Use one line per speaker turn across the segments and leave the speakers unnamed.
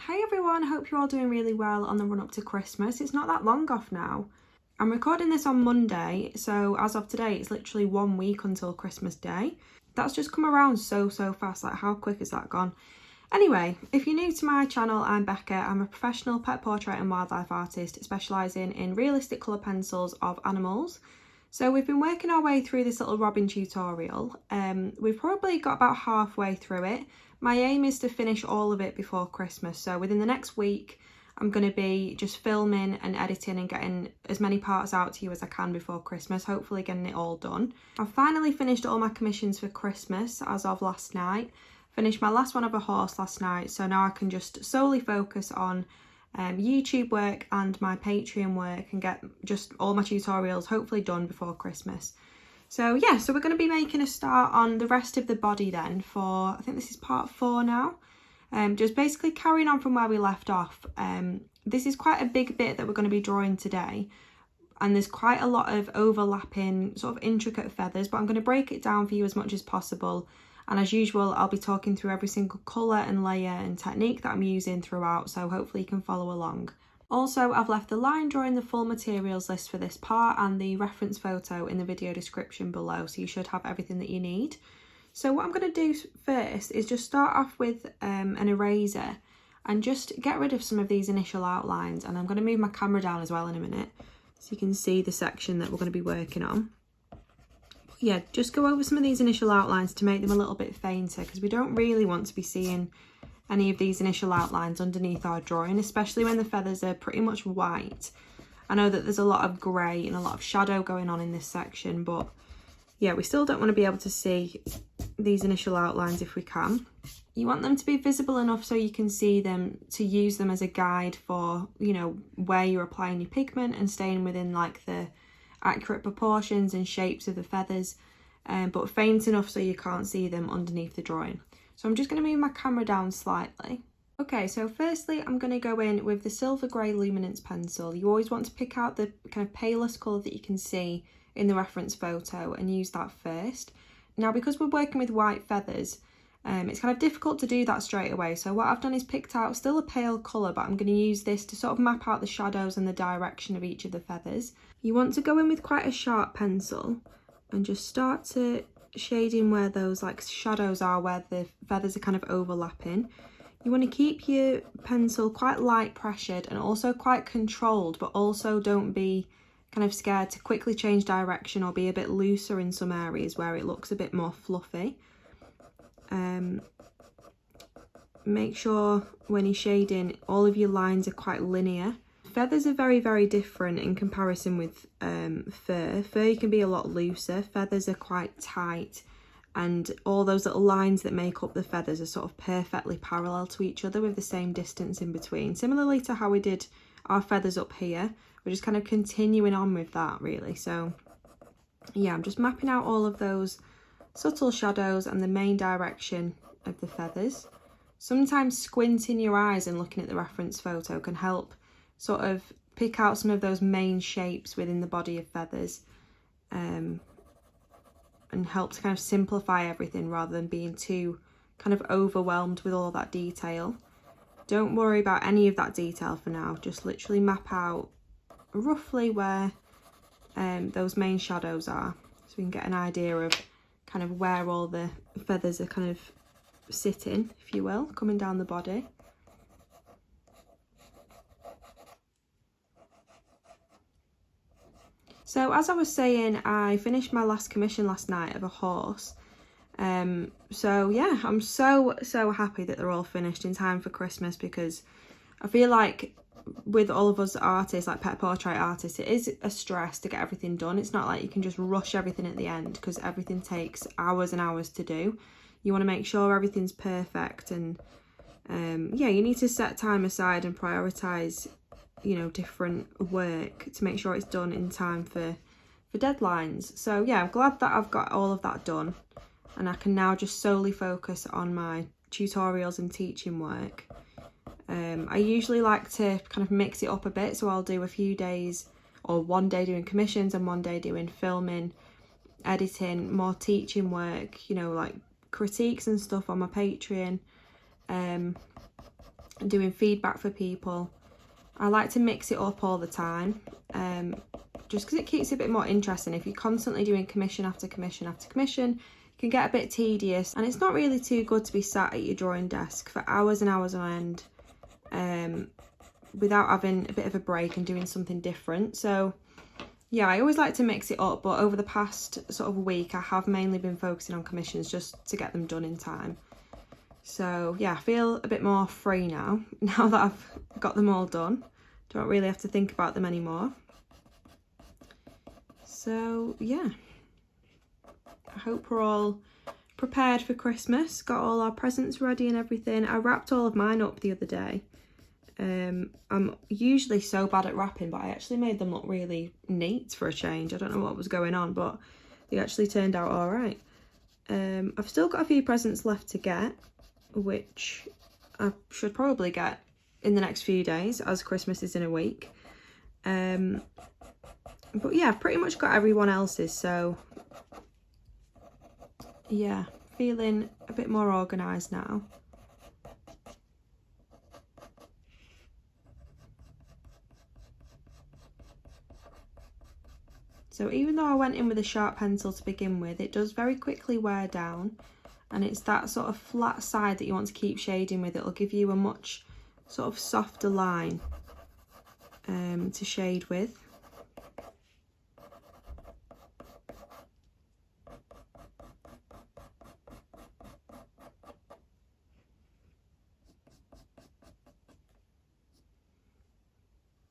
Hi everyone, hope you're all doing really well on the run up to Christmas. It's not that long off now. I'm recording this on Monday, so as of today it's literally 1 week until Christmas Day. That's just come around so fast, like how quick has that gone? Anyway, if you're new to my channel, I'm Becca. I'm a professional pet portrait and wildlife artist specialising in realistic colour pencils of animals. So we've been working our way through this little robin tutorial. We've probably got about halfway through it. My aim is to finish all of it before Christmas. So within the next week, I'm going to be just filming and editing and getting as many parts out to you as I can before Christmas, hopefully getting it all done. I've finally finished all my commissions for Christmas as of last night. Finished my last one of a horse last night, so now I can just solely focus on YouTube work and my Patreon work and get just all my tutorials hopefully done before Christmas. So yeah, so we're going to be making a start on the rest of the body then for, I think this is part 4 now. Just basically carrying on from where we left off. This is quite a big bit that we're going to be drawing today, and there's quite a lot of overlapping sort of intricate feathers, but I'm going to break it down for you as much as possible. And as usual, I'll be talking through every single colour and layer and technique that I'm using throughout, so hopefully you can follow along. Also, I've left the line drawing the full materials list for this part and the reference photo in the video description below, so you should have everything that you need. So what I'm going to do first is just start off with an eraser and just get rid of some of these initial outlines, and I'm going to move my camera down as well in a minute so you can see the section that we're going to be working on. Yeah, just go over some of these initial outlines to make them a little bit fainter, because we don't really want to be seeing any of these initial outlines underneath our drawing, especially when the feathers are pretty much white. I know that there's a lot of grey and a lot of shadow going on in this section, but yeah, we still don't want to be able to see these initial outlines if we can. You want them to be visible enough so you can see them, to use them as a guide for, you know, where you're applying your pigment and staying within like the accurate proportions and shapes of the feathers, but faint enough so you can't see them underneath the drawing. So I'm just going to move my camera down slightly. Okay, so firstly I'm going to go in with the silver grey luminance pencil. You always want to pick out the kind of palest colour that you can see in the reference photo and use that first. Now, because we're working with white feathers, it's kind of difficult to do that straight away, so what I've done is picked out still a pale colour, but I'm going to use this to sort of map out the shadows and the direction of each of the feathers. You want to go in with quite a sharp pencil and just start to shade in where those like shadows are, where the feathers are kind of overlapping. You want to keep your pencil quite light pressured and also quite controlled, but also don't be kind of scared to quickly change direction or be a bit looser in some areas where it looks a bit more fluffy. Make sure when you're shading, all of your lines are quite linear. Feathers are very different in comparison with fur. Fur can be a lot looser, feathers are quite tight, and all those little lines that make up the feathers are sort of perfectly parallel to each other with the same distance in between. Similarly to how we did our feathers up here, we're just kind of continuing on with that really. So yeah, I'm just mapping out all of those subtle shadows and the main direction of the feathers. Sometimes squinting your eyes and looking at the reference photo can help sort of pick out some of those main shapes within the body of feathers, and help to kind of simplify everything rather than being too kind of overwhelmed with all that detail. Don't worry about any of that detail for now, just literally map out roughly where those main shadows are, so we can get an idea of kind of where all the feathers are kind of sitting, if you will, coming down the body. So as I was saying, I finished my last commission last night of a horse. So yeah, I'm so happy that they're all finished in time for Christmas, because I feel like with all of us artists, like pet portrait artists, it is a stress to get everything done. It's not like you can just rush everything at the end, because everything takes hours and hours to do. You want to make sure everything's perfect, and yeah, you need to set time aside and prioritise, you know, different work to make sure it's done in time for deadlines. So yeah, I'm glad that I've got all of that done, and I can now just solely focus on my tutorials and teaching work. I usually like to kind of mix it up a bit, so I'll do a few days, or 1 day doing commissions and 1 day doing filming, editing, more teaching work, you know, like critiques and stuff on my Patreon. doing feedback for people. I like to mix it up all the time, just because it keeps it a bit more interesting. If you're constantly doing commission after commission after commission, it can get a bit tedious, and it's not really too good to be sat at your drawing desk for hours and hours on end without having a bit of a break and doing something different. So yeah, I always like to mix it up, but over the past sort of week I have mainly been focusing on commissions just to get them done in time. So yeah, I feel a bit more free now that I've got them all done. Don't really have to think about them anymore. So yeah, I hope we're all prepared for Christmas, got all our presents ready and everything. I wrapped all of mine up the other day. I'm usually so bad at wrapping, but I actually made them look really neat for a change. I don't know what was going on, but they actually turned out all right. I've still got a few presents left to get, which I should probably get in the next few days, as Christmas is in a week. But yeah, I've pretty much got everyone else's, so yeah, feeling a bit more organised now. So even though I went in with a sharp pencil to begin with, it does very quickly wear down, and it's that sort of flat side that you want to keep shading with. It'll give you a much sort of softer line to shade with.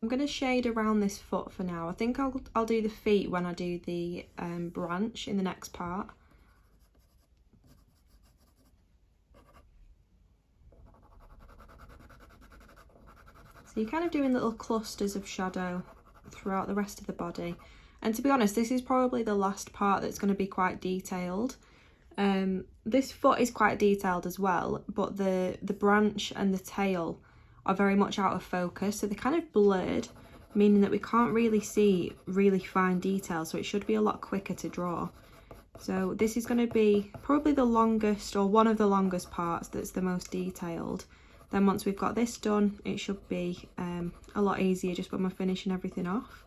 I'm going to shade around this foot for now. I think I'll do the feet when I do the branch in the next part. So you're kind of doing little clusters of shadow throughout the rest of the body. And to be honest, this is probably the last part that's going to be quite detailed. This foot is quite detailed as well, but the branch and the tail are very much out of focus, so they're kind of blurred, meaning that we can't really see really fine detail, so it should be a lot quicker to draw. So this is going to be probably the longest, or one of the longest parts that's the most detailed. Then once we've got this done, it should be a lot easier just when we're finishing everything off.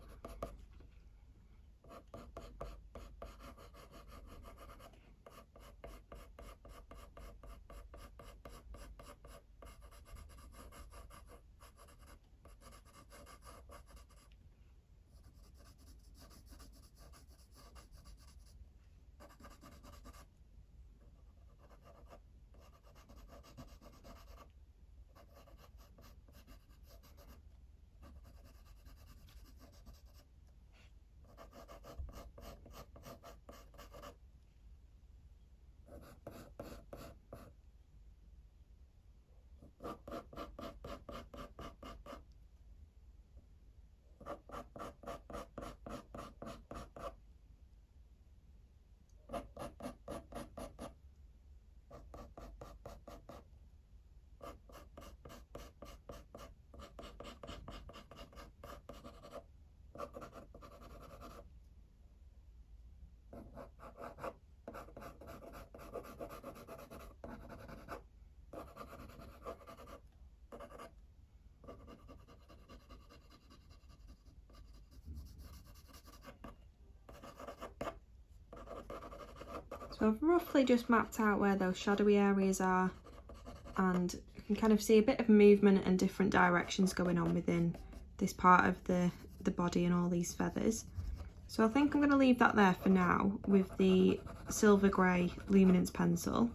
So I've roughly just mapped out where those shadowy areas are, and you can kind of see a bit of movement and different directions going on within this part of the body and all these feathers. So I think I'm going to leave that there for now with the silver grey luminance pencil.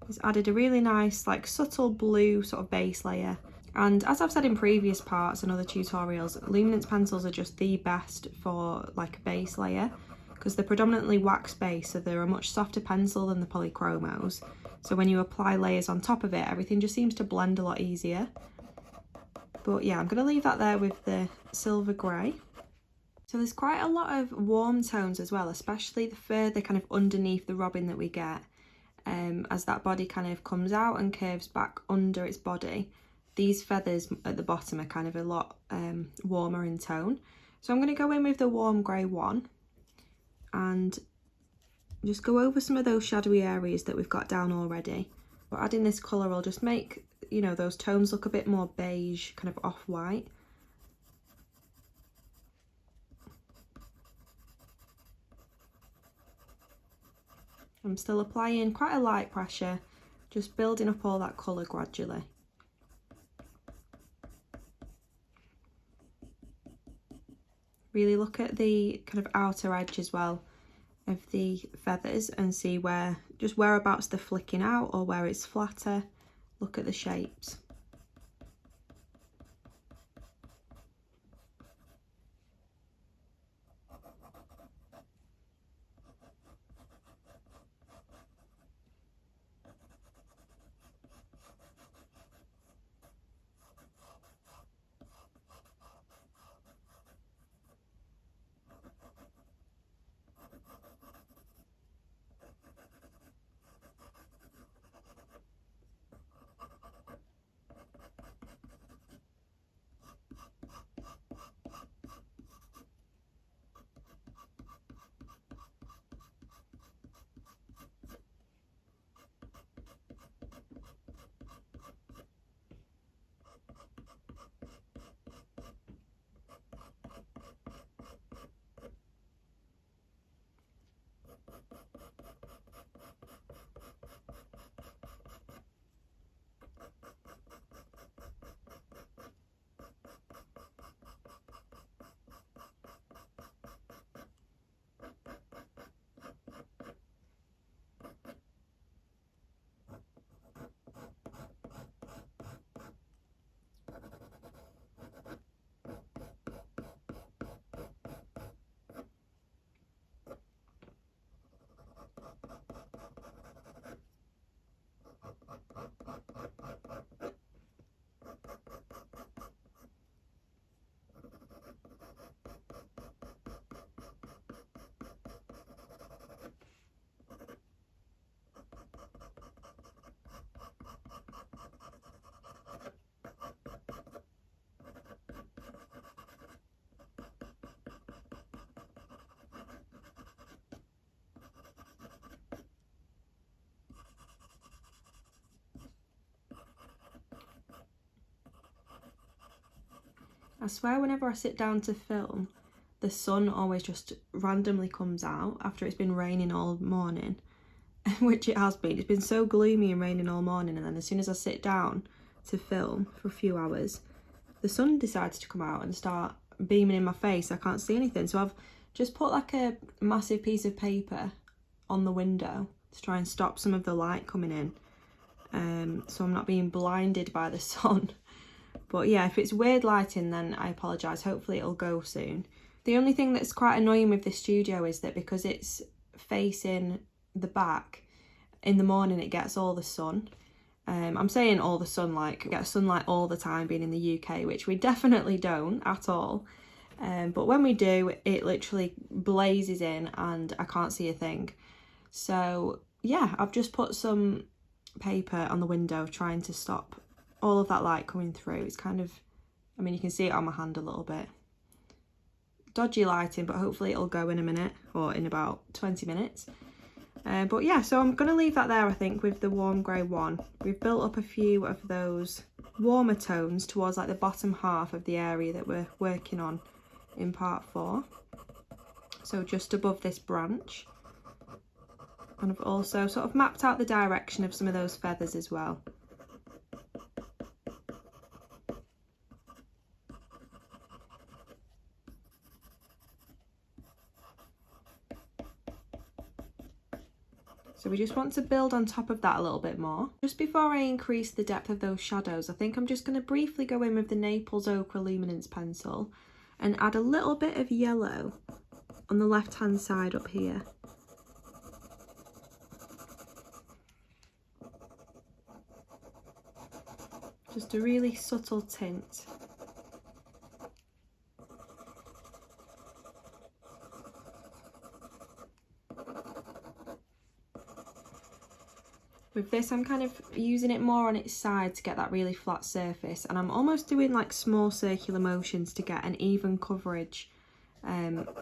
It's added a really nice, like, subtle blue sort of base layer. And as I've said in previous parts and other tutorials, luminance pencils are just the best for like a base layer, because they're predominantly wax based, so they're a much softer pencil than the polychromos. So when you apply layers on top of it, everything just seems to blend a lot easier. But yeah, I'm going to leave that there with the silver grey. So there's quite a lot of warm tones as well, especially the further kind of underneath the robin that we get. As that body kind of comes out and curves back under its body, these feathers at the bottom are kind of a lot warmer in tone. So I'm going to go in with the warm grey one and just go over some of those shadowy areas that we've got down already. But adding this colour will just make you know, those tones look a bit more beige, kind of off-white. I'm still applying quite a light pressure, just building up all that colour gradually. Really look at the kind of outer edge as well of the feathers and see where, just whereabouts they're flicking out or where it's flatter. Look at the shapes. I swear whenever I sit down to film, the sun always just randomly comes out after it's been raining all morning, which it has been. It's been so gloomy and raining all morning, and then as soon as I sit down to film for a few hours, the sun decides to come out and start beaming in my face. I can't see anything, so I've just put like a massive piece of paper on the window to try and stop some of the light coming in, so I'm not being blinded by the sun. But yeah, if it's weird lighting, then I apologise. Hopefully it'll go soon. The only thing that's quite annoying with this studio is that because it's facing the back, in the morning it gets all the sun. I'm saying all the sun, like it gets sunlight all the time being in the UK, which we definitely don't at all. But when we do, it literally blazes in and I can't see a thing. So yeah, I've just put some paper on the window trying to stop all of that light coming through. It's kind of, I mean, you can see it on my hand a little bit. Dodgy lighting, but hopefully it'll go in a minute or in about 20 minutes. But yeah, so I'm going to leave that there, I think, with the warm grey one. We've built up a few of those warmer tones towards like the bottom half of the area that we're working on in part 4. So just above this branch. And I've also sort of mapped out the direction of some of those feathers as well. So we just want to build on top of that a little bit more. Just before I increase the depth of those shadows, I think I'm just going to briefly go in with the Naples Ochre Luminance pencil and add a little bit of yellow on the left hand side up here. Just a really subtle tint. With this, I'm kind of using it more on its side to get that really flat surface, and I'm almost doing like small circular motions to get an even coverage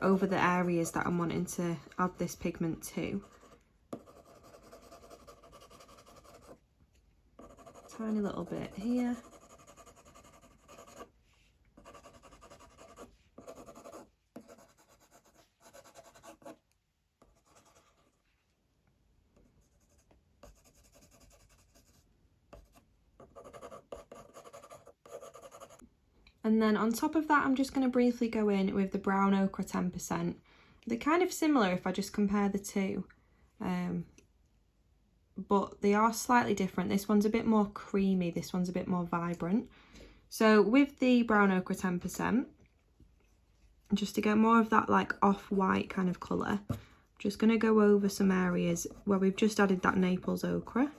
over the areas that I'm wanting to add this pigment to. tiny little bit here. And then on top of that, I'm just going to briefly go in with the brown ochre 10%. They're kind of similar if I just compare the two, but they are slightly different. This one's a bit more creamy, this one's a bit more vibrant. So with the brown ochre 10%, just to get more of that like off-white kind of colour, I'm just going to go over some areas where we've just added that Naples ochre.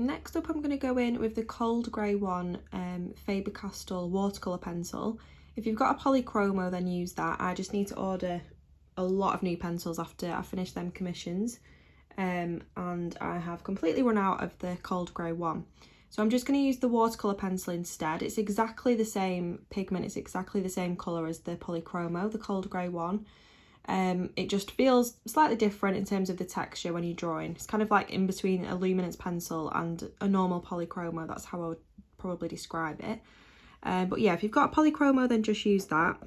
Next up, I'm going to go in with the cold grey one, Faber-Castell watercolour pencil. If you've got a polychromo, then use that. I just need to order a lot of new pencils after I finish them commissions, and I have completely run out of the cold grey one. So I'm just going to use the watercolour pencil instead. It's exactly the same pigment, it's exactly the same colour as the polychromo, the cold grey one. It just feels slightly different in terms of the texture when you're drawing. It's kind of like in between a luminance pencil and a normal polychromo. That's how I would probably describe it. But yeah, if you've got a polychromo, then just use that.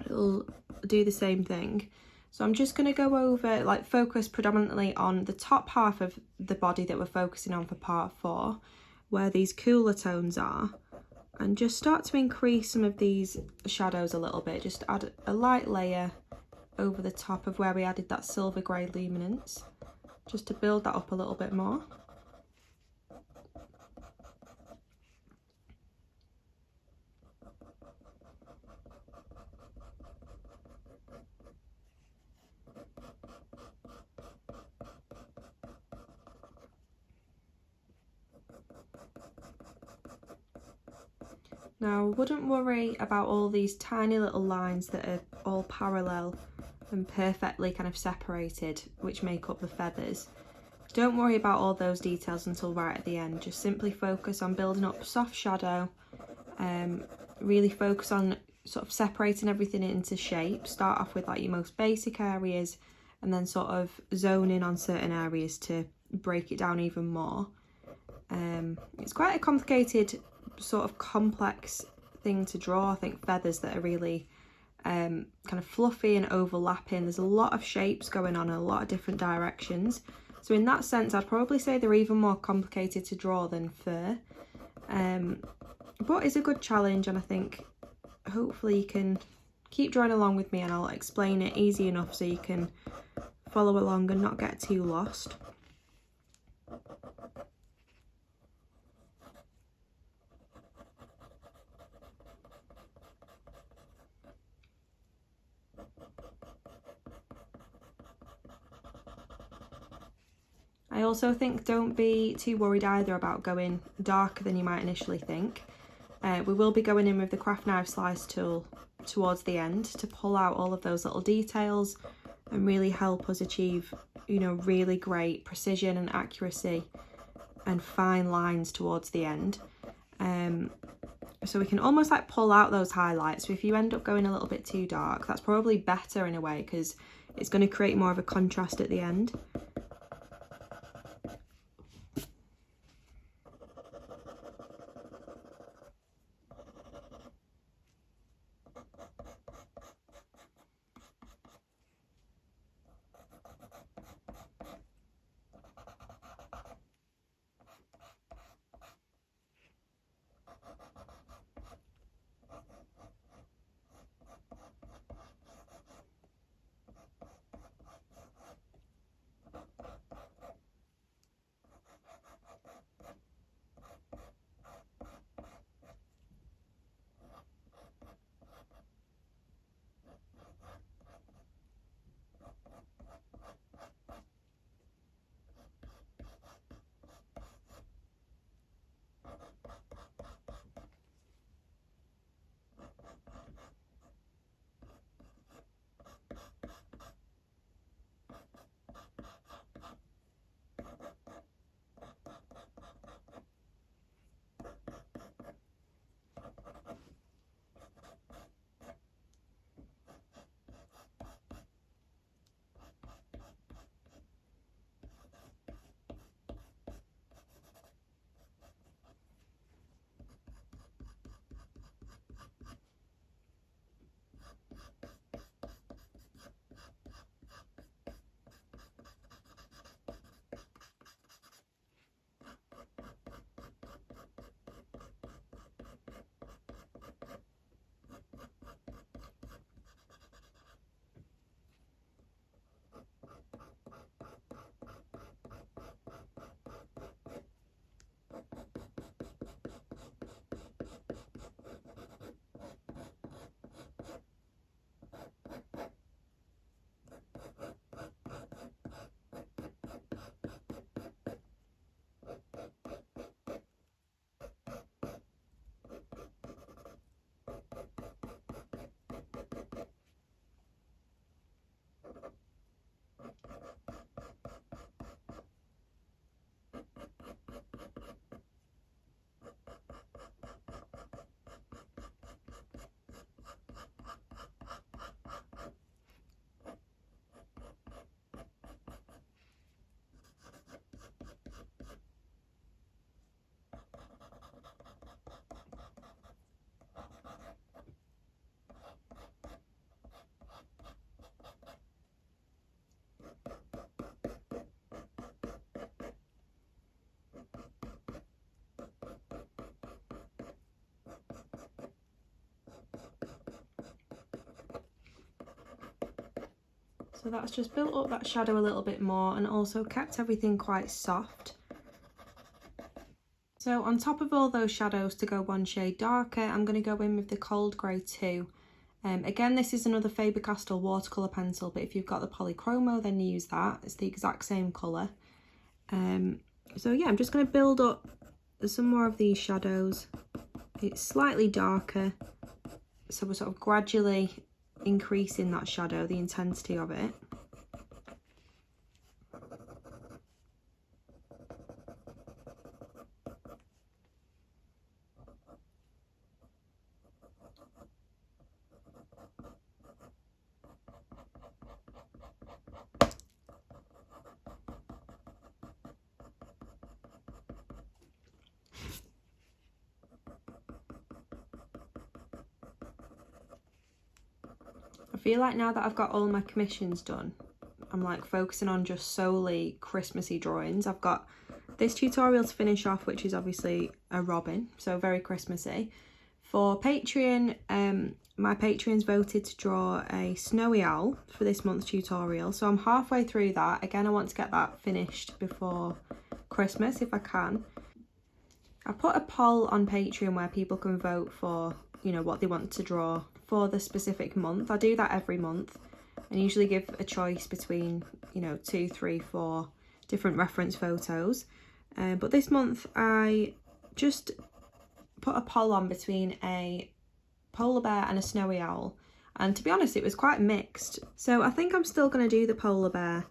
It'll do the same thing. So I'm just going to go over, like, focus predominantly on the top half of the body that we're focusing on for part 4, where these cooler tones are. And just start to increase some of these shadows a little bit. Just add a light layer over the top of where we added that silver grey luminance, just to build that up a little bit more. Now, I wouldn't worry about all these tiny little lines that are all parallel and perfectly kind of separated, which make up the feathers. Don't worry about all those details until right at the end. Just simply focus on building up soft shadow, really focus on sort of separating everything into shape. Start off with like your most basic areas and then sort of zone in on certain areas to break it down even more. It's quite a complicated, sort of complex thing to draw. I think feathers that are really kind of fluffy and overlapping. There's a lot of shapes going on in a lot of different directions. So in that sense, I'd probably say they're even more complicated to draw than fur. But it's a good challenge, and I think hopefully you can keep drawing along with me and I'll explain it easy enough so you can follow along and not get too lost. I also think don't be too worried either about going darker than you might initially think. We will be going in with the craft knife slice tool towards the end to pull out all of those little details and really help us achieve, you know, really great precision and accuracy and fine lines towards the end. So we can almost like pull out those highlights. So if you end up going a little bit too dark, that's probably better in a way because it's going to create more of a contrast at the end. So that's just built up that shadow a little bit more and also kept everything quite soft. So on top of all those shadows, to go one shade darker, I'm going to go in with the Cold Grey 2. Again, this is another Faber-Castell watercolour pencil, but if you've got the Polychromo, then use that. It's the exact same colour. So yeah, I'm just going to build up some more of these shadows. It's slightly darker, so we're sort of gradually increasing that shadow, the intensity of it. I feel like now that I've got all my commissions done, I'm like focusing on just solely Christmassy drawings. I've got this tutorial to finish off, which is obviously a robin, so very Christmassy. For Patreon, my Patreons voted to draw a snowy owl for this month's tutorial, so I'm halfway through that. Again, I want to get that finished before Christmas if I can. I put a poll on Patreon where people can vote for, you know, what they want to draw for the specific month. I do that every month and usually give a choice between, you know, 2, 3, 4 different reference photos. But this month I just put a poll on between a polar bear and a snowy owl, and to be honest, it was quite mixed. So I think I'm still going to do the polar bear,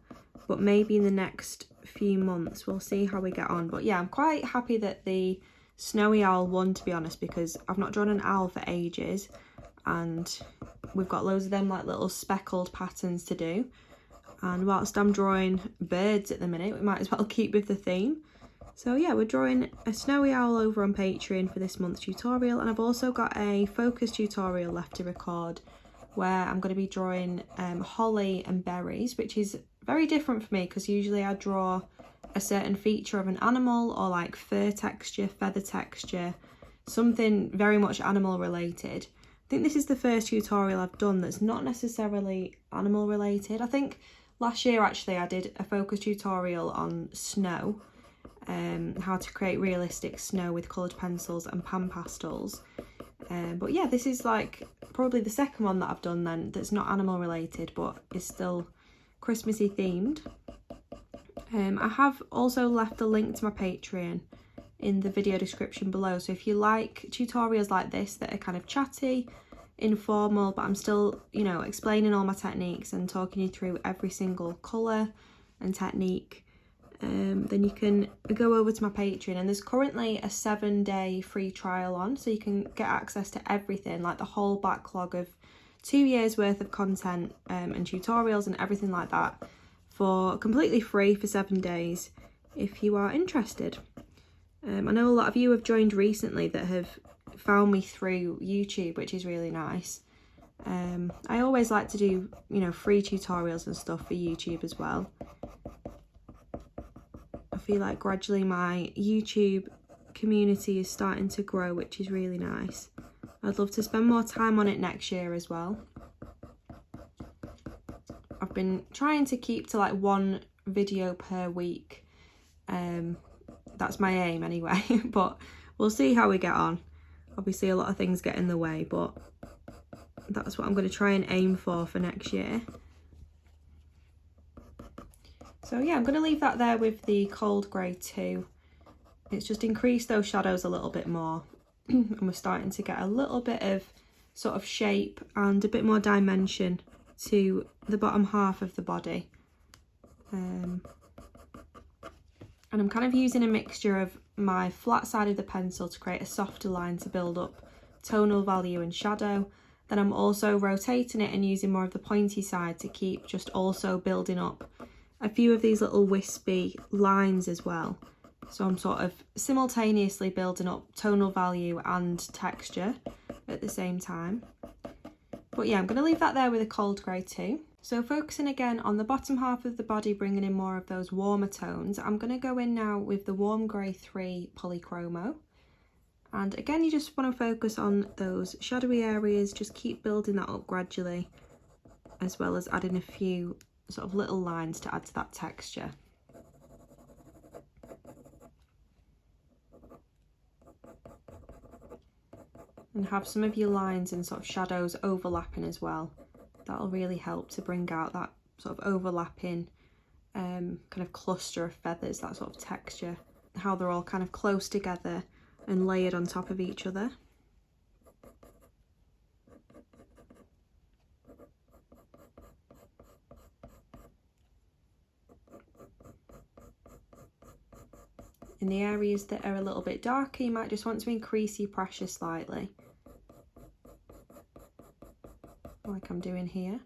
but maybe in the next few months we'll see how we get on. But yeah, I'm quite happy that the snowy owl won, to be honest, because I've not drawn an owl for ages and we've got loads of them like little speckled patterns to do, and whilst I'm drawing birds at the minute, we might as well keep with the theme. So yeah, we're drawing a snowy owl over on Patreon for this month's tutorial, and I've also got a focus tutorial left to record where I'm going to be drawing holly and berries, which is very different for me because usually I draw a certain feature of an animal, or like fur texture, feather texture, something very much animal related. I think this is the first tutorial I've done that's not necessarily animal related. I think last year actually I did a focus tutorial on snow, how to create realistic snow with coloured pencils and pan pastels. But yeah, this is like probably the second one that I've done then that's not animal related but is still Christmassy themed. I have also left a link to my Patreon in the video description below, so if you like tutorials like this that are kind of chatty, informal, but I'm still, you know, explaining all my techniques and talking you through every single colour and technique, then you can go over to my Patreon, and there's currently a 7-day free trial on, so you can get access to everything, like the whole backlog of 2 years worth of content and tutorials and everything like that, for completely free for 7 days if you are interested. I know a lot of you have joined recently that have found me through YouTube, which is really nice. I always like to do, you know, free tutorials and stuff for YouTube as well. I feel like gradually my YouTube community is starting to grow, which is really nice. I'd love to spend more time on it next year as well. I've been trying to keep to like 1 video per week. That's my aim anyway, but we'll see how we get on. Obviously a lot of things get in the way, but that's what I'm going to try and aim for next year. So yeah, I'm going to leave that there with the Cold Grey 2. It's just increased those shadows a little bit more and we're starting to get a little bit of sort of shape and a bit more dimension to the bottom half of the body. And I'm kind of using a mixture of my flat side of the pencil to create a softer line to build up tonal value and shadow. Then I'm also rotating it and using more of the pointy side to keep just also building up a few of these little wispy lines as well. So I'm sort of simultaneously building up tonal value and texture at the same time. But yeah, I'm going to leave that there with a Cold Grey 2. So focusing again on the bottom half of the body, bringing in more of those warmer tones, I'm going to go in now with the Warm Grey 3 Polychromo. And again, you just want to focus on those shadowy areas, just keep building that up gradually, as well as adding a few sort of little lines to add to that texture. And have some of your lines and sort of shadows overlapping as well. That'll really help to bring out that sort of overlapping kind of cluster of feathers, that sort of texture, how they're all kind of close together and layered on top of each other. In the areas that are a little bit darker, you might just want to increase your pressure slightly, like I'm doing here.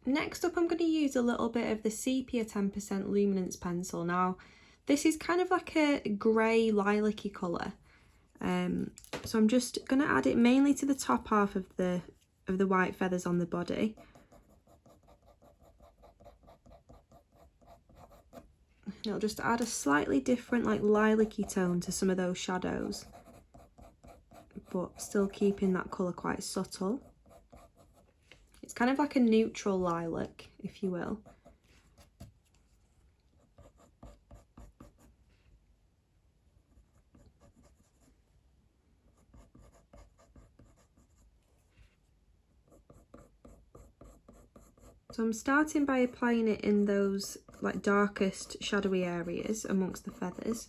Next up, I'm going to use a little bit of the Sepia 10% Luminance pencil. Now, this is kind of like a grey lilac-y colour. So I'm just going to add it mainly to the top half of the white feathers on the body. And it'll just add a slightly different, like, lilac-y tone to some of those shadows, but still keeping that colour quite subtle. It's kind of like a neutral lilac, if you will. So I'm starting by applying it in those like darkest shadowy areas amongst the feathers.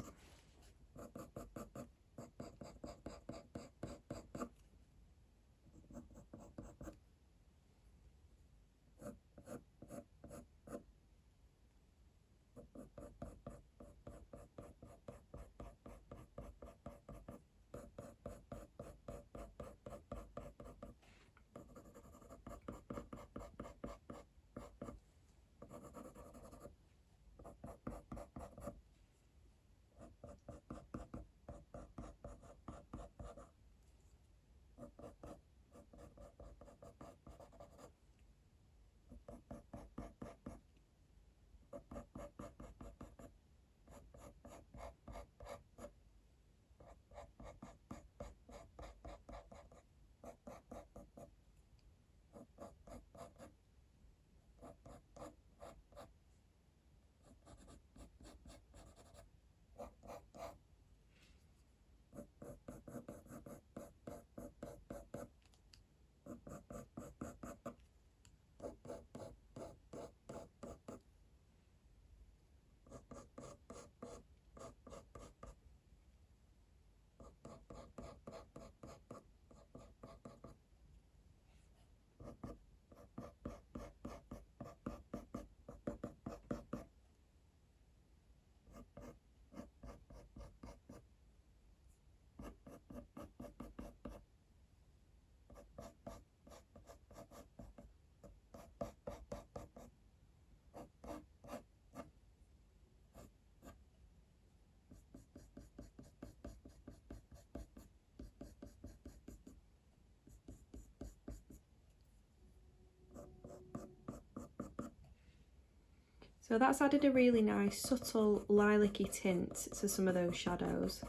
So that's added a really nice subtle lilac-y tint to some of those shadows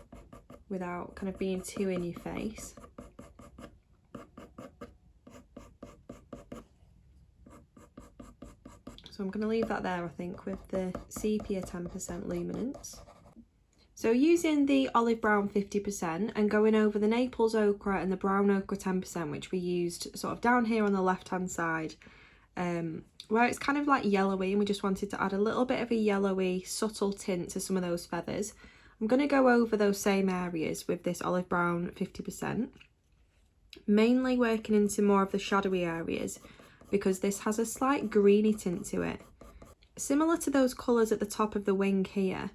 without kind of being too in your face. So I'm going to leave that there, I think, with the Sepia 10% Luminance. So using the olive brown 50% and going over the Naples ochre and the brown ochre 10%, which we used sort of down here on the left hand side, where it's kind of like yellowy, and we just wanted to add a little bit of a yellowy subtle tint to some of those feathers. I'm going to go over those same areas with this olive brown 50%, mainly working into more of the shadowy areas because this has a slight greeny tint to it, similar to those colours at the top of the wing here.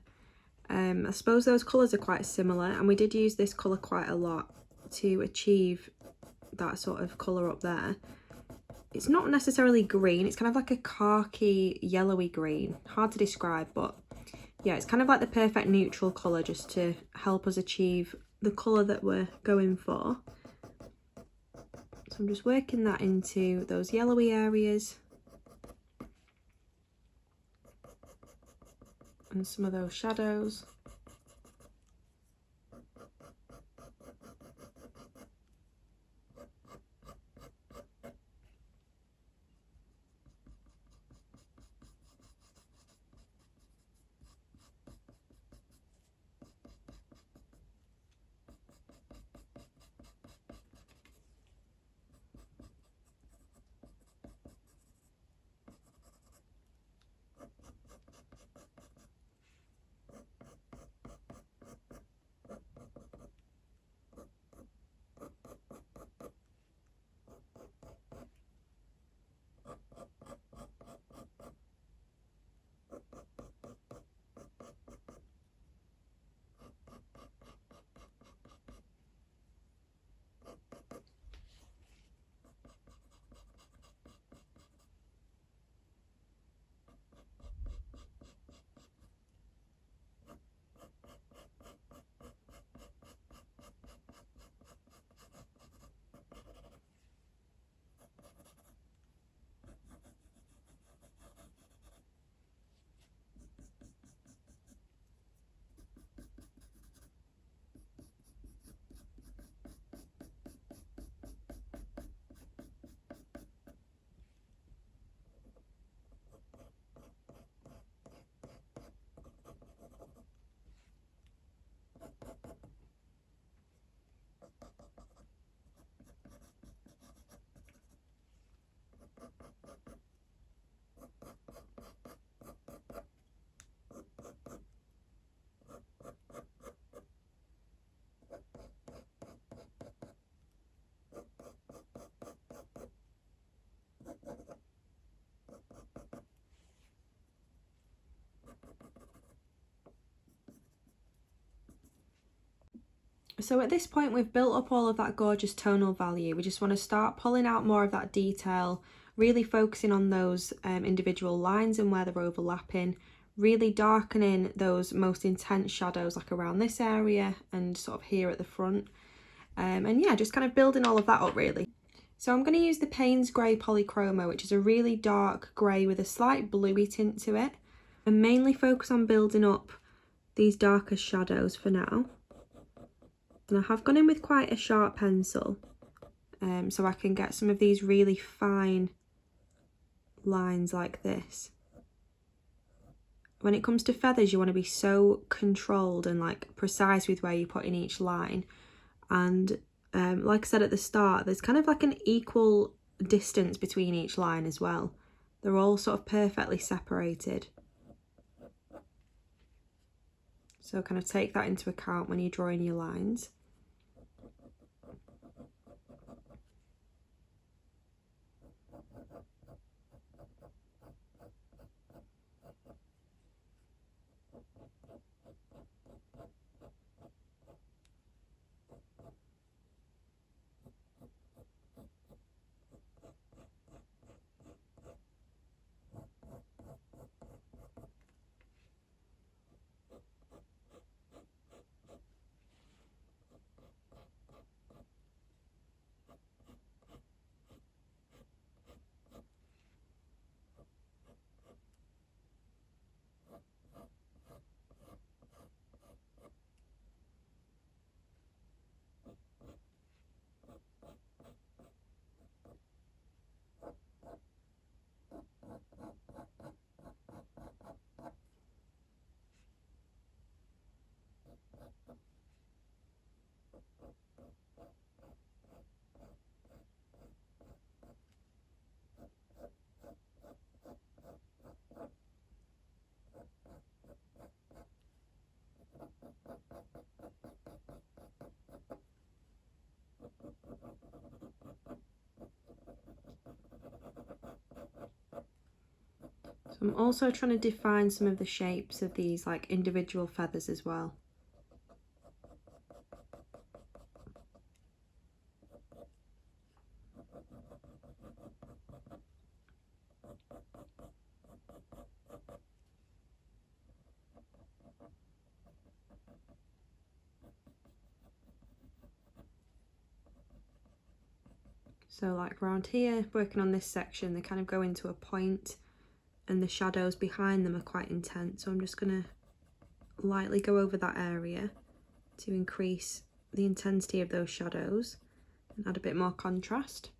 I suppose those colours are quite similar, and we did use this colour quite a lot to achieve that sort of colour up there. It's not necessarily green, it's kind of like a khaki yellowy green, hard to describe, but yeah, it's kind of like the perfect neutral colour just to help us achieve the colour that we're going for. So I'm just working that into those yellowy areas and some of those shadows. So at this point we've built up all of that gorgeous tonal value. We just want to start pulling out more of that detail, really focusing on those individual lines and where they're overlapping, really darkening those most intense shadows like around this area and sort of here at the front. And yeah, just kind of building all of that up really. So I'm going to use the Payne's Grey Polychroma, which is a really dark grey with a slight bluey tint to it, and mainly focus on building up these darker shadows for now. And I have gone in with quite a sharp pencil, so I can get some of these really fine lines like this. When it comes to feathers, you want to be so controlled and like precise with where you put in each line. And like I said at the start, there's kind of like an equal distance between each line as well. They're all sort of perfectly separated. So kind of take that into account when you're drawing your lines. So I'm also trying to define some of the shapes of these like individual feathers as well. So like around here, working on this section, they kind of go into a point and the shadows behind them are quite intense. So I'm just going to lightly go over that area to increase the intensity of those shadows and add a bit more contrast.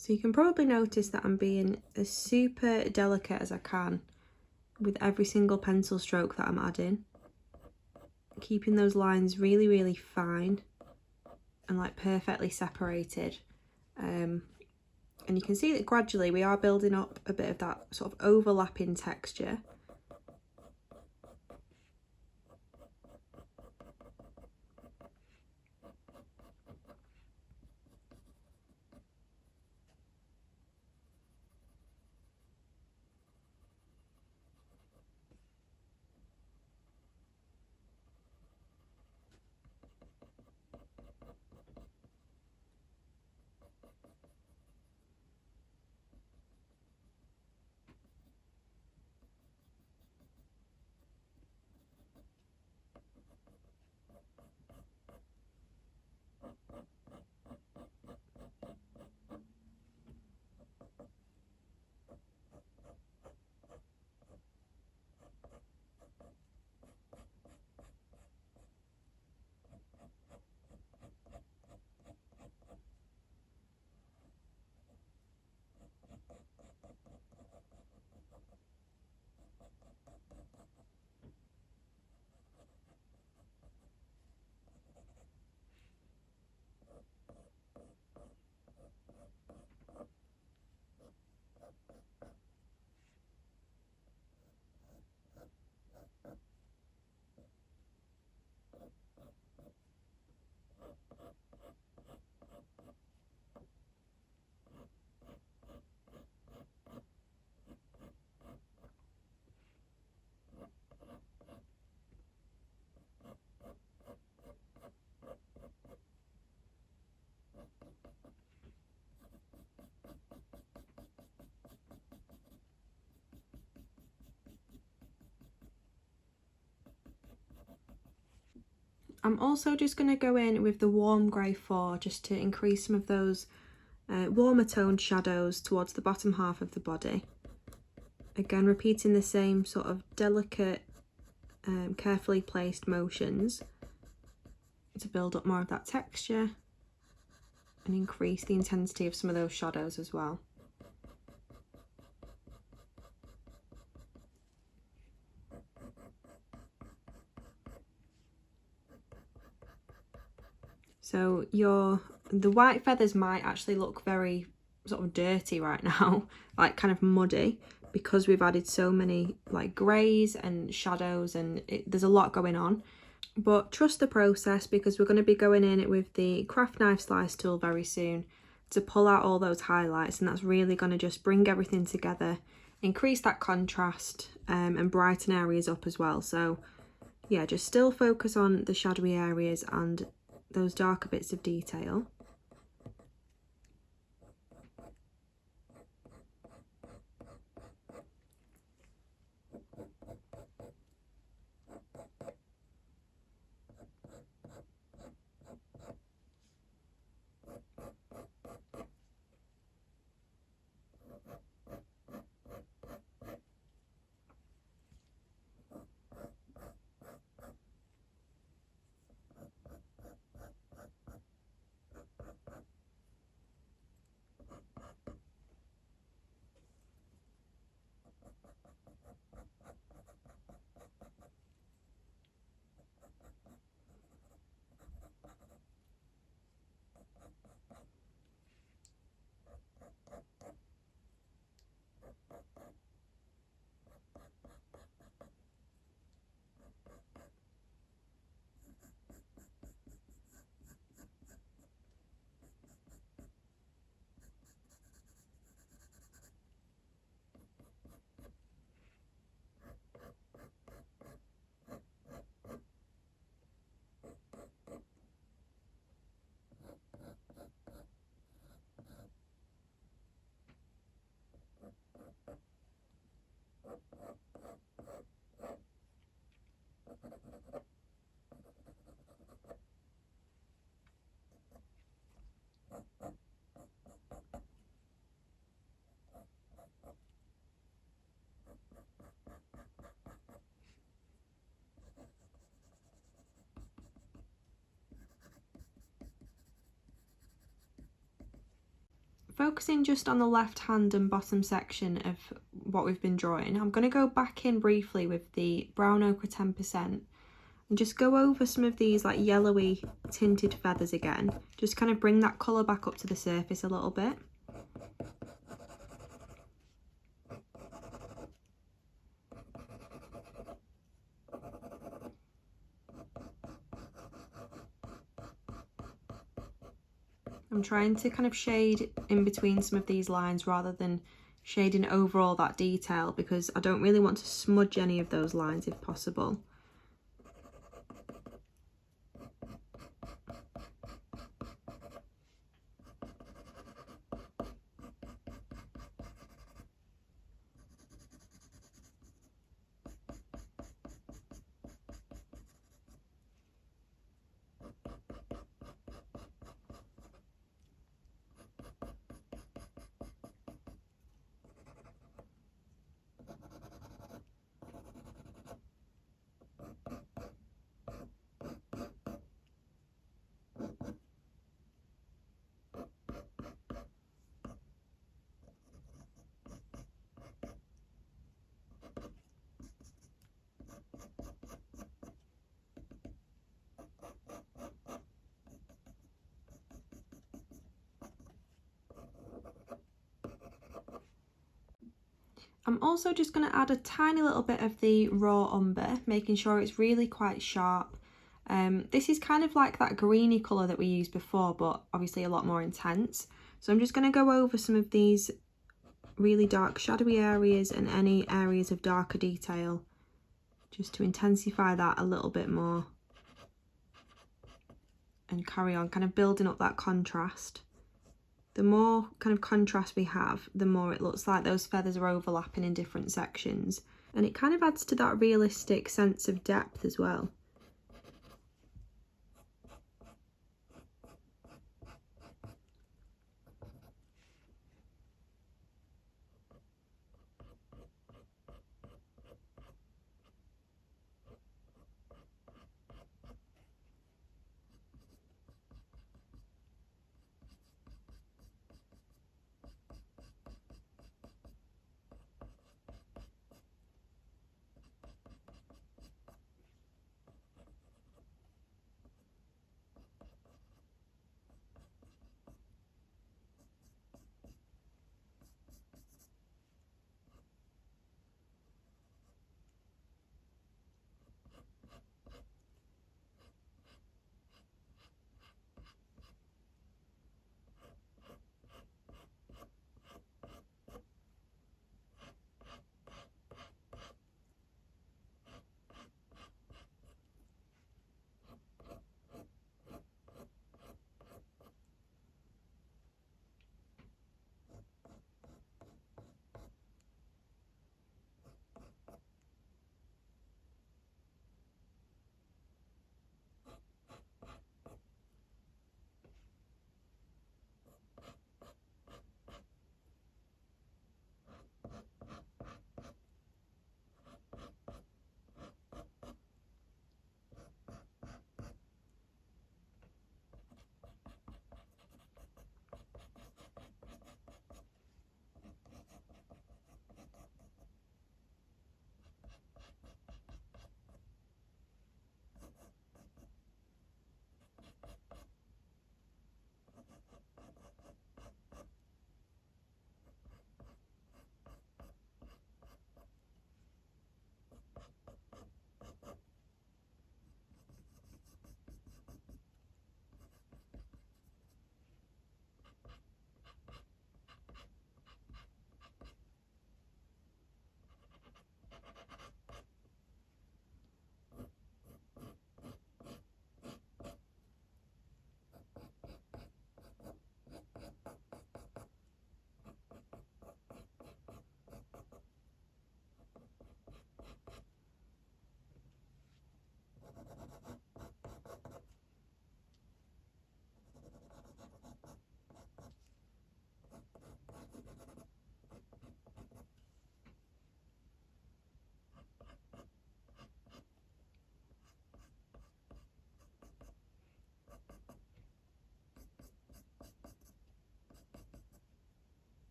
So you can probably notice that I'm being as super delicate as I can with every single pencil stroke that I'm adding, keeping those lines really, really fine and like perfectly separated. And you can see that gradually we are building up a bit of that sort of overlapping texture. I'm also just going to go in with the warm grey 4 just to increase some of those warmer toned shadows towards the bottom half of the body. Again, repeating the same sort of delicate, carefully placed motions to build up more of that texture and increase the intensity of some of those shadows as well. So the white feathers might actually look very sort of dirty right now, like kind of muddy, because we've added so many like greys and shadows and there's a lot going on. But trust the process, because we're going to be going in with the craft knife slice tool very soon to pull out all those highlights, and that's really going to just bring everything together, increase that contrast and brighten areas up as well. So yeah, just still focus on the shadowy areas and those darker bits of detail. Focusing just on the left hand and bottom section of what we've been drawing, I'm going to go back in briefly with the brown ochre 10% and just go over some of these like yellowy tinted feathers again, just kind of bring that colour back up to the surface a little bit. I'm trying to kind of shade in between some of these lines rather than shading over all that detail, because I don't really want to smudge any of those lines if possible. I'm also just going to add a tiny little bit of the raw umber, making sure it's really quite sharp. This is kind of like that greeny colour that we used before, but obviously a lot more intense. So I'm just going to go over some of these really dark shadowy areas and any areas of darker detail, just to intensify that a little bit more and carry on kind of building up that contrast. The more kind of contrast we have, the more it looks like those feathers are overlapping in different sections, and it kind of adds to that realistic sense of depth as well.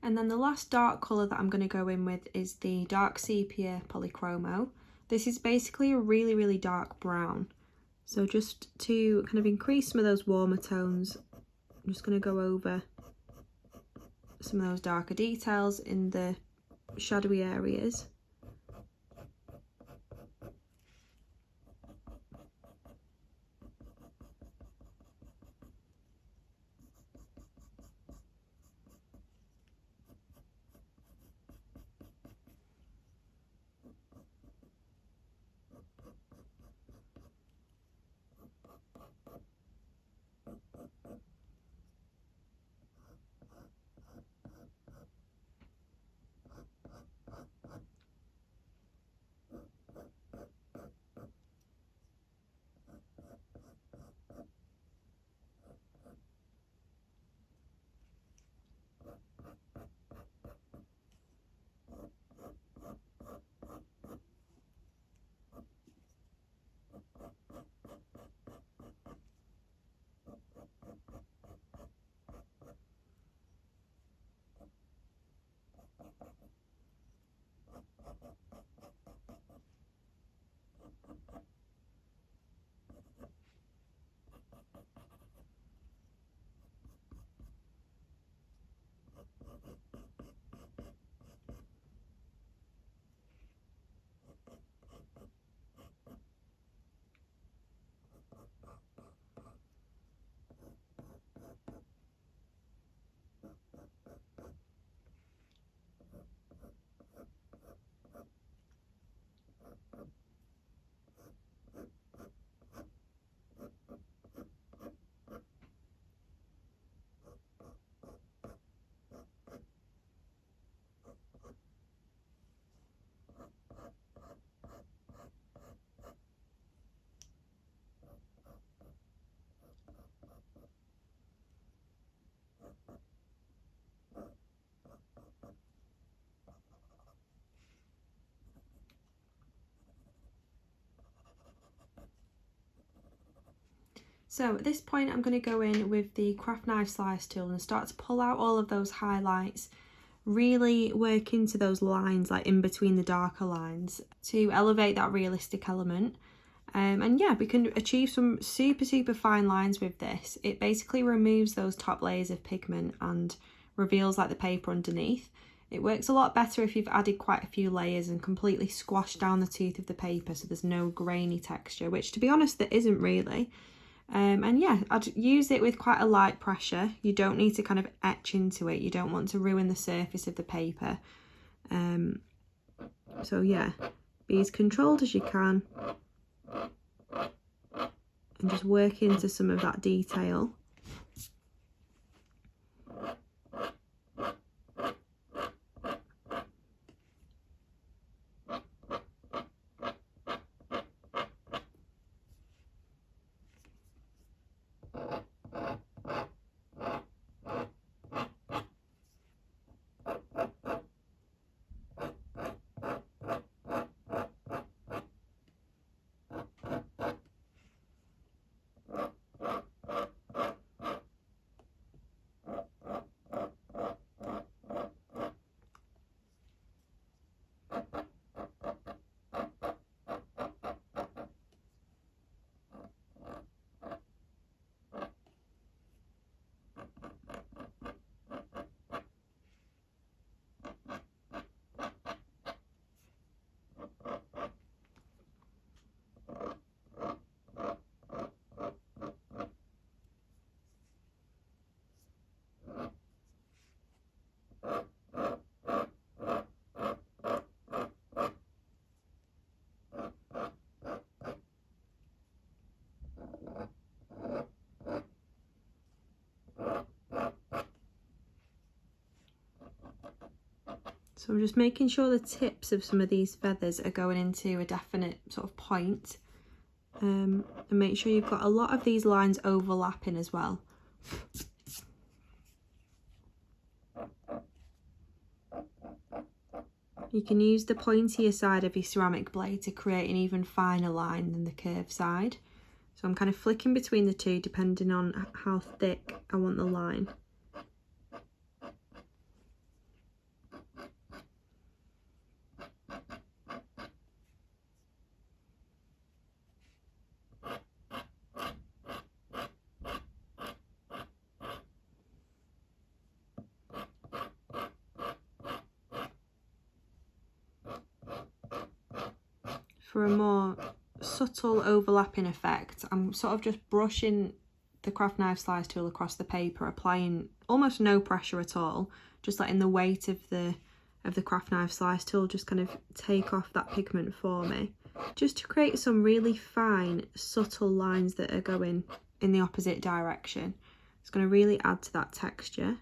And then the last dark colour that I'm going to go in with is the Dark Sepia Polychromo. This is basically a really, really dark brown. So just to kind of increase some of those warmer tones, I'm just going to go over some of those darker details in the shadowy areas. So at this point I'm going to go in with the craft knife slice tool and start to pull out all of those highlights, really work into those lines like in between the darker lines to elevate that realistic element. And yeah, we can achieve some super fine lines with this. It basically removes those top layers of pigment and reveals like the paper underneath. It works a lot better if you've added quite a few layers and completely squashed down the tooth of the paper so there's no grainy texture, which to be honest there isn't really. And yeah, I'd use it with quite a light pressure. You don't need to kind of etch into it. You don't want to ruin the surface of the paper. So yeah, be as controlled as you can and just work into some of that detail. So I'm just making sure the tips of some of these feathers are going into a definite sort of point. And make sure you've got a lot of these lines overlapping as well. You can use the pointier side of your ceramic blade to create an even finer line than the curved side. So I'm kind of flicking between the two depending on how thick I want the line. for a more subtle overlapping effect, I'm sort of just brushing the craft knife slice tool across the paper, applying almost no pressure at all, just letting the weight of the craft knife slice tool just kind of take off that pigment for me, just to create some really fine, subtle lines that are going in the opposite direction. It's going to really add to that texture.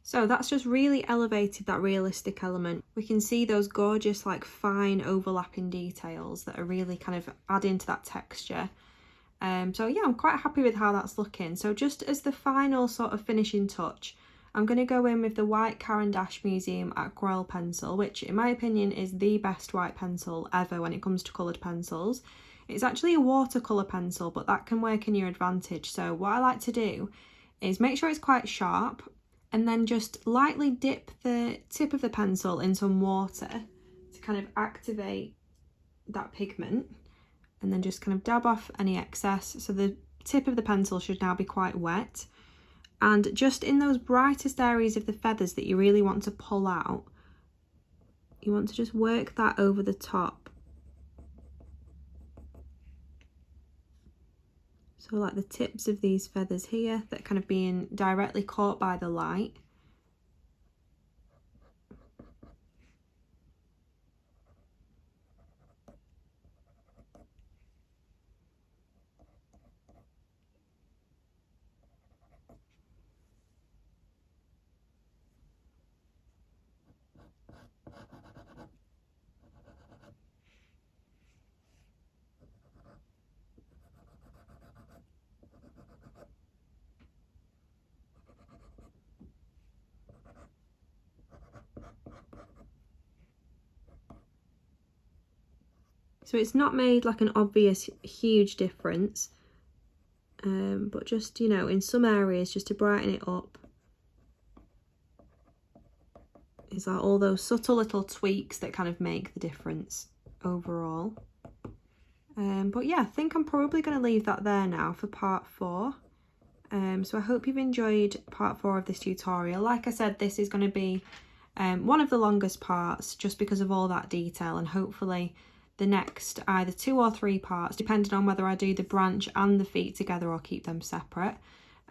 So that's just really elevated that realistic element. We can see those gorgeous, like, fine overlapping details that are really kind of adding to that texture. So yeah, I'm quite happy with how that's looking. So just as the final sort of finishing touch, I'm going to go in with the white Caran d'Ache Museum Aquarelle pencil, which in my opinion is the best white pencil ever when it comes to coloured pencils. It's actually a watercolour pencil, but that can work in your advantage. So what I like to do is make sure it's quite sharp, and then just lightly dip the tip of the pencil in some water to kind of activate that pigment, and then just kind of dab off any excess. So the tip of the pencil should now be quite wet, and just in those brightest areas of the feathers that you really want to pull out, you want to just work that over the top. So like the tips of these feathers here that are kind of being directly caught by the light. So it's not made like an obvious huge difference, but just, you know, in some areas just to brighten it up. It's like all those subtle little tweaks that kind of make the difference overall. But yeah, I think I'm probably going to leave that there now for part 4. So I hope you've enjoyed part 4 of this tutorial. Like I said, this is going to be one of the longest parts just because of all that detail, and hopefully the next either 2 or 3 parts, depending on whether I do the branch and the feet together or keep them separate.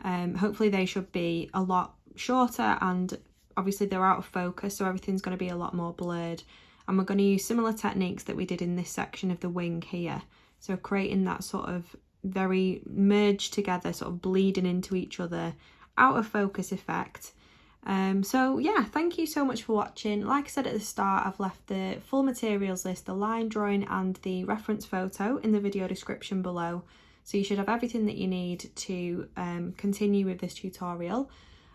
Hopefully they should be a lot shorter, and obviously they're out of focus, so everything's going to be a lot more blurred. And we're going to use similar techniques that we did in this section of the wing here. So creating that sort of very merged together, sort of bleeding into each other, out of focus effect. So yeah, thank you so much for watching. Like I said at the start, I've left the full materials list, the line drawing and the reference photo in the video description below. So you should have everything that you need to continue with this tutorial.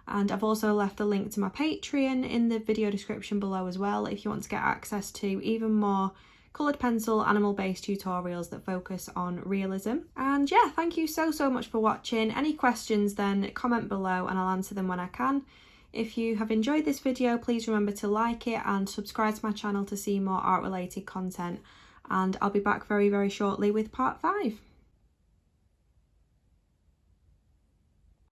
And I've also left a link to my Patreon in the video description below as well, if you want to get access to even more coloured pencil animal based tutorials that focus on realism. And yeah, thank you so much for watching. Any questions then comment below and I'll answer them when I can. If you have enjoyed this video, please remember to like it and subscribe to my channel to see more art related content, and I'll be back very shortly with part 5.